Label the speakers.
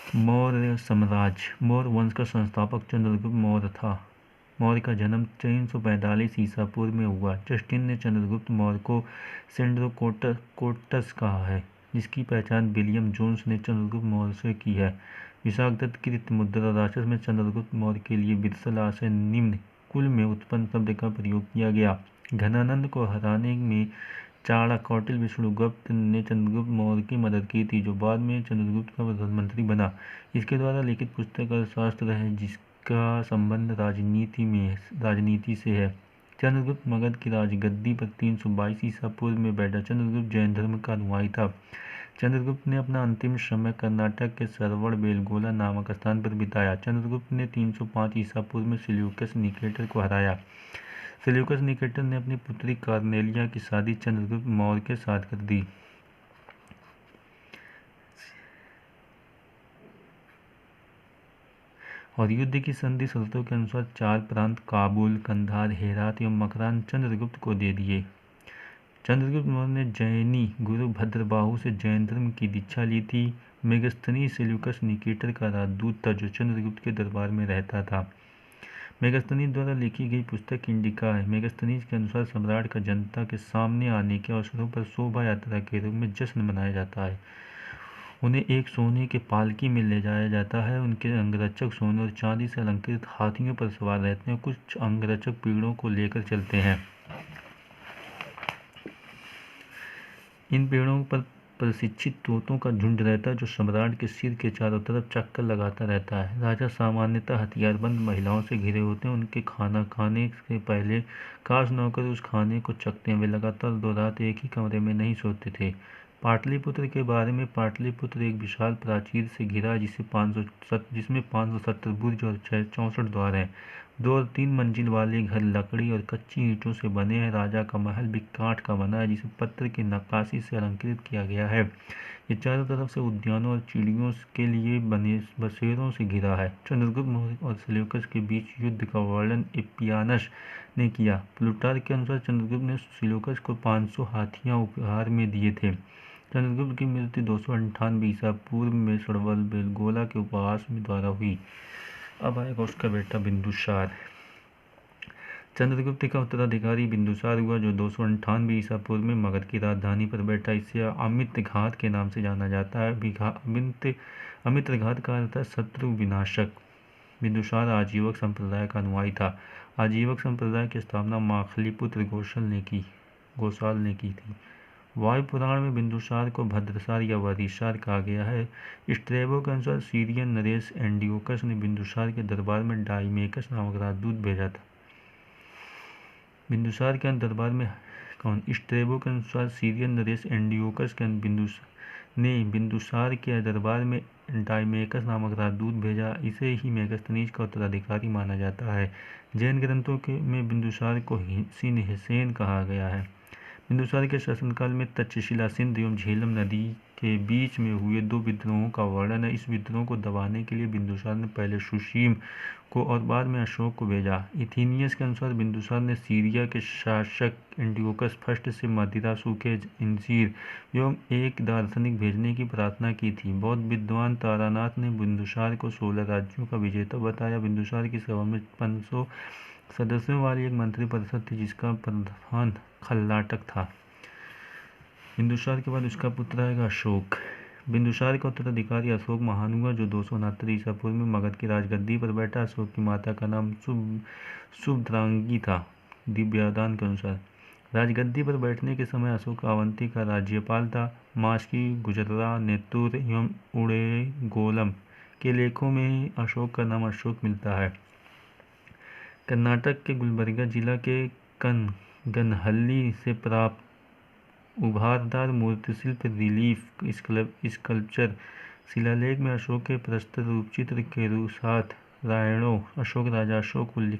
Speaker 1: मौर्य साम्राज्य। मौर्य वंश का संस्थापक चंद्रगुप्त मौर्य था। मौर्य का जन्म 345 ईसा पूर्व में हुआ। जस्टिन ने चंद्रगुप्त मौर्य को सेंड्रोकोटस कहा है, जिसकी पहचान विलियम जोन्स ने चंद्रगुप्त मौर्य से की है। विशाखदत्त कृत मुद्रा राक्षस में चंद्रगुप्त मौर्य के लिए विरसला से निम्न कुल में उत्पन्न शब्द का प्रयोग किया गया। घनानंद को हराने में चाणक्य कौटिल्य विष्णुगुप्त ने चंद्रगुप्त मौर्य की मदद की थी, जो बाद में चंद्रगुप्त का प्रधानमंत्री बना। इसके द्वारा लिखित पुस्तक अर्थशास्त्र है, जिसका संबंध राजनीति से है। चंद्रगुप्त मगध की राजगद्दी पर 322 ईसा पूर्व में बैठा। चंद्रगुप्त जैन धर्म का अनुयायी था। चंद्रगुप्त ने अपना अंतिम समय कर्नाटक के श्रवणबेलगोला नामक स्थान पर बिताया। चंद्रगुप्त ने 305 ईसा पूर्व में सेल्यूकस निकेटर को हराया। सेल्यूकस निकेटर ने अपनी पुत्री कार्नेलिया की शादी चंद्रगुप्त मौर्य के साथ कर दी। और युद्ध की संधि शर्तों के अनुसार 4 प्रांत काबुल, कंधार, हेरात एवं मकरान चंद्रगुप्त को दे दिए। चंद्रगुप्त मौर्य ने जैनी गुरु भद्रबाहु से जैन धर्म की दीक्षा ली थी। मेगस्थनीज सेल्यूकस निकेटर का राजदूत था, जो चंद्रगुप्त के दरबार में रहता था। मेगस्थनीज द्वारा लिखी गई पुस्तक इंडिका है। मेगस्थनीज के अनुसार सम्राट का जनता के सामने आने के अवसरों पर शोभा यात्रा के रूप में जश्न मनाया जाता है। उन्हें एक सोने के पालकी में ले जाया जाता है। उनके अंगरक्षक सोने और चांदी से अलंकृत हाथियों पर सवार रहते हैं। कुछ अंगरक्षक पेड़ों को लेकर चलते हैं। इन पेड़ों पर प्रशिक्षित तोतों का झुंड रहता है, जो सम्राट के सिर के चारों तरफ चक्कर लगाता रहता है। राजा सामान्यतः हथियारबंद महिलाओं से घिरे होते हैं। उनके खाना खाने से पहले खास नौकर उस खाने को चखते हैं। वे लगातार 2 रात एक ही कमरे में नहीं सोते थे। पाटलिपुत्र के बारे में पाटलिपुत्र एक विशाल प्राचीर से घिरा, जिसमें 570 बुर्ज और 64 द्वार हैं। 2 और 3 मंजिल वाले घर लकड़ी और कच्ची ईंटों से बने हैं। राजा का महल भी काठ का बना है, जिसे पत्थर की नक्काशी से अलंकृत किया गया है। ये चारों तरफ से उद्यानों और चिड़ियों के लिए बने बसेरों से घिरा है। चंद्रगुप्त मौर्य और सेल्यूकस के बीच युद्ध का वर्णन एपियानस ने किया। प्लूटार्क के अनुसार चंद्रगुप्त ने सेल्यूकस को 500 हाथियां उपहार में दिए थे। चंद्रगुप्त की मृत्यु 298 ईसा पूर्व में श्रवणबेलगोला के उपहास द्वारा हुई। अब आएगा उसका बेटा बिंदुसार। चंद्रगुप्त का उत्तराधिकारी बिंदुसार हुआ, जो 298 ईसा पूर्व में मगध की राजधानी पर बैठा। इसे अमित्रघात के नाम से जाना जाता है। अमित्रघात का अर्थ है शत्रु विनाशक। बिंदुसार आजीवक संप्रदाय का अनुयायी था। आजीवक संप्रदाय की स्थापना माखलीपुत्र गोसाल ने की थी। वायु पुराण में बिंदुसार को भद्रसार या वधिसार कहा गया है। स्ट्रैबो के अनुसार सीरियन नरेश एंटियोकस ने बिंदुसार के दरबार में डाइमेकस नामक राजदूत भेजा था। बिंदुसार के दरबार में स्ट्रैबो के अनुसार सीरियन नरेश एंटियोकस ने बिंदुसार के दरबार में डाइमेकस नामक राजदूत भेजा। इसे ही मेगस्थनीज का उत्तराधिकारी माना जाता है। जैन ग्रंथों में बिंदुसार को सिनहेसेन कहा गया है। बिंदुसार के शासनकाल में तक्षशिला सिंध एवं झेलम नदी के बीच में हुए 2 विद्रोहों का वर्णन है। इस विद्रोह को दबाने के लिए बिंदुसार ने पहले सुसीम को और बाद में अशोक को भेजा। इथीनियस के अनुसार बिंदुसार ने सीरिया के शासक एंटियोकस फर्स्ट से मदिरा, सूखे इंजीर एवं एक दार्शनिक भेजने की प्रार्थना की थी। बौद्ध विद्वान तारानाथ ने बिंदुसार को 16 राज्यों का विजेता बताया। बिंदुसार की सभा में 500 सदस्यों वाली एक मंत्री परिषद थी, जिसका प्रधान खल्लाटक था। बिंदुसार के बाद उसका पुत्र आएगा अशोक। बिंदुसार का उत्तराधिकारी अशोक महान हुआ, जो 269 ईसा पूर्व में मगध की राजगद्दी पर बैठा। अशोक की माता का नाम शुभद्रांगी था। दिव्यादान के अनुसार राजगद्दी पर बैठने के समय अशोक अवंती का राज्यपाल था। मास्की, गुजर्रा, नेतुर एवं उड़ेगोलम के लेखों में अशोक का नाम अशोक मिलता है। कर्नाटक के गुलबर्गा जिला के कनगनहल्ली से प्राप्त उभारदार मूर्तिशिल्प रिलीफ स्कल्पचर शिलालेख में अशोक के प्रस्तर रूपचित्र के साथ रायणों अशोक राजा अशोक उल्लिखित